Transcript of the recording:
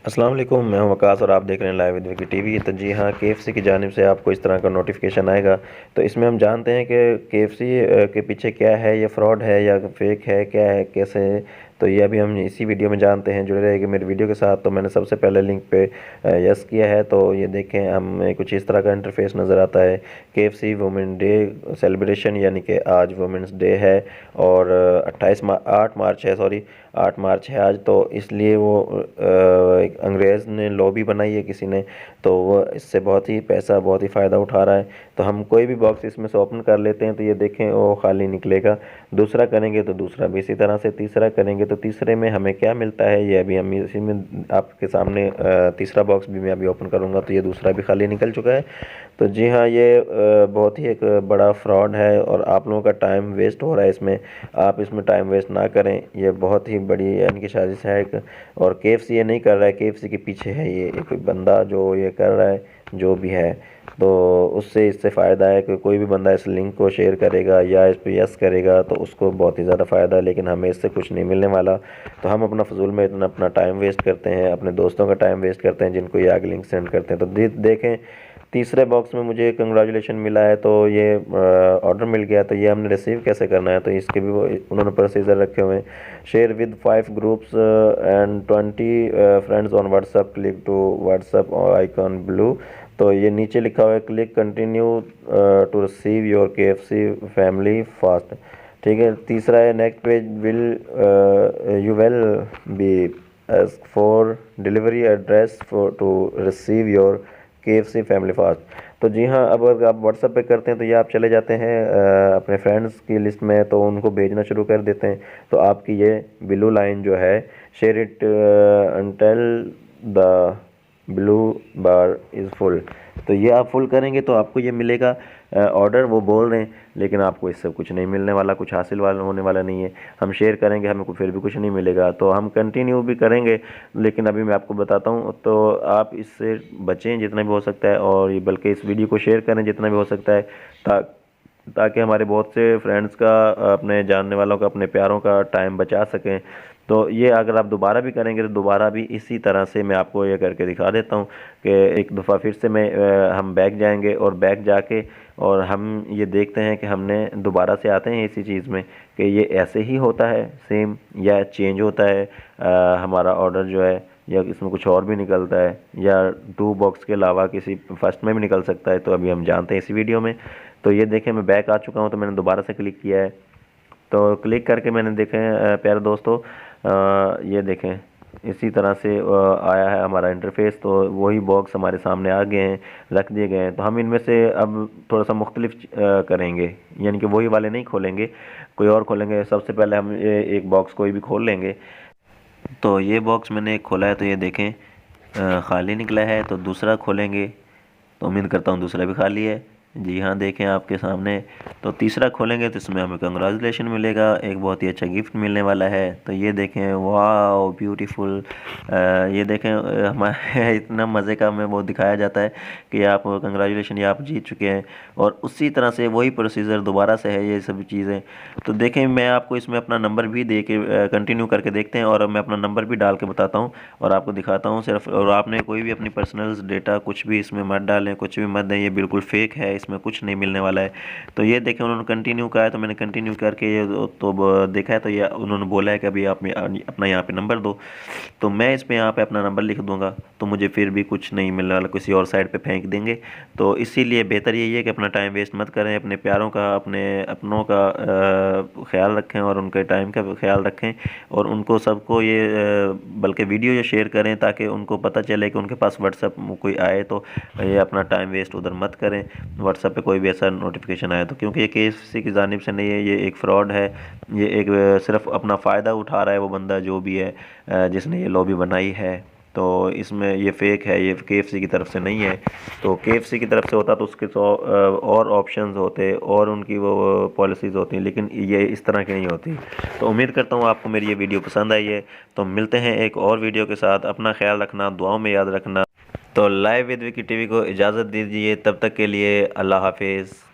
अस्सलाम वालेकुम, मैं हूं वकास और आप देख रहे हैं लाइव विद विकी टीवी। तो जी हाँ, केएफसी की जानिब से आपको इस तरह का नोटिफिकेशन आएगा। तो इसमें हम जानते हैं कि केएफसी के पीछे क्या है, ये फ्रॉड है या फेक है, क्या है, कैसे है। तो ये अभी हम इसी वीडियो में जानते हैं। जुड़े रहेंगे मेरे वीडियो के साथ। तो मैंने सबसे पहले लिंक पे यस किया है। तो ये देखें, हमें कुछ इस तरह का इंटरफेस नज़र आता है। केएफसी वुमेन डे सेलिब्रेशन, यानी कि आज वुमेंस डे है और 8 मार्च है, सॉरी 8 मार्च है आज। तो इसलिए वो एक अंग्रेज़ ने लॉबी बनाई है किसी ने, तो वो इससे बहुत ही पैसा, बहुत ही फ़ायदा उठा रहा है। तो हम कोई भी बॉक्स इसमें से ओपन कर लेते हैं तो ये देखें वो खाली निकलेगा। दूसरा करेंगे तो दूसरा भी इसी तरह से, तीसरा करेंगे तो तीसरे में हमें क्या मिलता है ये अभी हम इसी में आपके सामने तीसरा बॉक्स भी मैं अभी ओपन करूँगा तो ये दूसरा भी खाली निकल चुका है। तो जी हाँ, ये बहुत ही एक बड़ा फ्रॉड है और आप लोगों का टाइम वेस्ट हो रहा है इसमें। आप इसमें टाइम वेस्ट ना करें, ये बहुत ही बड़ी यानी कि साजिश है एक। और केएफसी ये नहीं कर रहा है, केएफसी के पीछे है ये एक बंदा जो ये कर रहा है, जो भी है। तो उससे इससे फ़ायदा है कि कोई भी बंदा इस लिंक को शेयर करेगा या इस पर यस करेगा तो उसको बहुत ही ज़्यादा फ़ायदा है, लेकिन हमें इससे कुछ नहीं मिलने वाला। तो हम अपना फजूल में इतना अपना टाइम वेस्ट करते हैं, अपने दोस्तों का टाइम वेस्ट करते हैं जिनको ये आगे लिंक सेंड करते हैं। तो देखें, तीसरे बॉक्स में मुझे कंग्रेचुलेशन मिला है, तो ये ऑर्डर मिल गया। तो ये हमने रिसीव कैसे करना है, तो इसके भी उन्होंने प्रोसीजर रखे हुए हैं। Share with 5 groups and 20 friends on WhatsApp, click to WhatsApp icon blue. तो ये नीचे लिखा हुआ है click continue to receive your KFC family fast. ठीक है। तीसरा है next page will you will be ask for delivery address for to receive your KFC family fast. तो जी हाँ, अब अगर आप व्हाट्सएप पे करते हैं तो ये आप चले जाते हैं अपने फ्रेंड्स की लिस्ट में, तो उनको भेजना शुरू कर देते हैं। तो आपकी ये ब्लू लाइन जो है, share it until the blue bar is full, तो ये आप फुल करेंगे तो आपको ये मिलेगा ऑर्डर। वो बोल रहे हैं, लेकिन आपको इससे कुछ नहीं मिलने वाला, कुछ हासिल वाला होने वाला नहीं है। हम शेयर करेंगे, हमें फिर भी कुछ नहीं मिलेगा। तो हम कंटिन्यू भी करेंगे, लेकिन अभी मैं आपको बताता हूँ। तो आप इससे बचें जितना भी हो सकता है, और ये बल्कि इस वीडियो को शेयर करें जितना भी हो सकता है, ताकि हमारे बहुत से फ्रेंड्स का, अपने जानने वालों का, अपने प्यारों का टाइम बचा सकें। तो ये अगर आप दोबारा भी करेंगे तो दोबारा भी इसी तरह से मैं आपको ये करके दिखा देता हूँ कि एक दफ़ा फिर से हम बैक जाएंगे और बैक जाके और हम ये देखते हैं कि हमने दोबारा से आते हैं इसी चीज़ में कि ये ऐसे ही होता है सेम, या चेंज होता है हमारा ऑर्डर जो है, या इसमें कुछ और भी निकलता है, या 2 बॉक्स के अलावा किसी फर्स्ट में भी निकल सकता है। तो अभी हम जानते हैं इसी वीडियो में। तो ये देखें, मैं बैक आ चुका हूँ, तो मैंने दोबारा से क्लिक किया है। तो क्लिक करके मैंने देखें प्यारे दोस्तों, ये देखें इसी तरह से आया है हमारा इंटरफेस। तो वही बॉक्स हमारे सामने आ गए हैं, रख दिए गए हैं। तो हम इनमें से अब थोड़ा सा मुख्तलिफ करेंगे, यानी कि वही वाले नहीं खोलेंगे, कोई और खोलेंगे। सबसे पहले हम ये एक बॉक्स कोई भी खोल लेंगे। तो ये बॉक्स मैंने एक खोला है, तो ये देखें खाली निकला है। तो दूसरा खोलेंगे, तो उम्मीद करता हूँ दूसरा भी खाली है। जी हाँ, देखें आपके सामने। तो तीसरा खोलेंगे तो इसमें हमें कंग्रेचुलेशन मिलेगा, एक बहुत ही अच्छा गिफ्ट मिलने वाला है। तो ये देखें, वाह ब्यूटीफुल। ये देखें हमारे इतना मज़े का हमें वो दिखाया जाता है कि आप कंग्रेचुलेशन, ये आप जीत चुके हैं। और उसी तरह से वही प्रोसीजर दोबारा से है ये सभी चीज़ें। तो देखें, मैं आपको इसमें अपना नंबर भी दे के कंटिन्यू करके देखते हैं, और मैं अपना नंबर भी डाल के बताता हूँ और आपको दिखाता हूँ सिर्फ। और आपने कोई भी अपनी पर्सनल डेटा कुछ भी इसमें मत डालें, कुछ भी मत दें, ये बिल्कुल फेक है, इसमें कुछ नहीं मिलने वाला है। तो ये देखें, उन्होंने कंटिन्यू कहा है, तो मैंने कंटिन्यू करके ये देखा है। तो ये उन्होंने बोला है कि अभी आप अपना यहाँ पे नंबर दो। तो मैं इस पे यहाँ पे अपना नंबर लिख दूंगा, तो मुझे फिर भी कुछ नहीं मिलने वाला, किसी और साइड पे फेंक देंगे। तो इसीलिए बेहतर यही है कि अपना टाइम वेस्ट मत करें, अपने प्यारों का, अपने अपनों का ख्याल रखें और उनके टाइम का ख्याल रखें, और उनको सबको ये बल्कि वीडियो जो शेयर करें ताकि उनको पता चले कि उनके पास व्हाट्सएप कोई आए तो ये अपना टाइम वेस्ट उधर मत करें, व्हाट्सएप पे कोई भी ऐसा नोटिफिकेशन आए तो। क्योंकि ये केस किसी की जानिब से नहीं है, ये एक फ़्रॉड है। ये एक सिर्फ अपना फ़ायदा उठा रहा है वो बंदा जो भी है, जिसने ये लॉबी बनाई है। तो इसमें ये फ़ेक है, ये केएफसी की तरफ से नहीं है। तो केएफसी की तरफ से होता तो उसके और ऑप्शंस होते और उनकी वो पॉलिसीज़ होती, लेकिन ये इस तरह की नहीं होती। तो उम्मीद करता हूँ आपको मेरी ये वीडियो पसंद आई है। तो मिलते हैं एक और वीडियो के साथ। अपना ख्याल रखना, दुआओं में याद रखना। तो लाइव विद विकी टीवी को इजाज़त दीजिए, तब तक के लिए अल्लाह हाफिज़।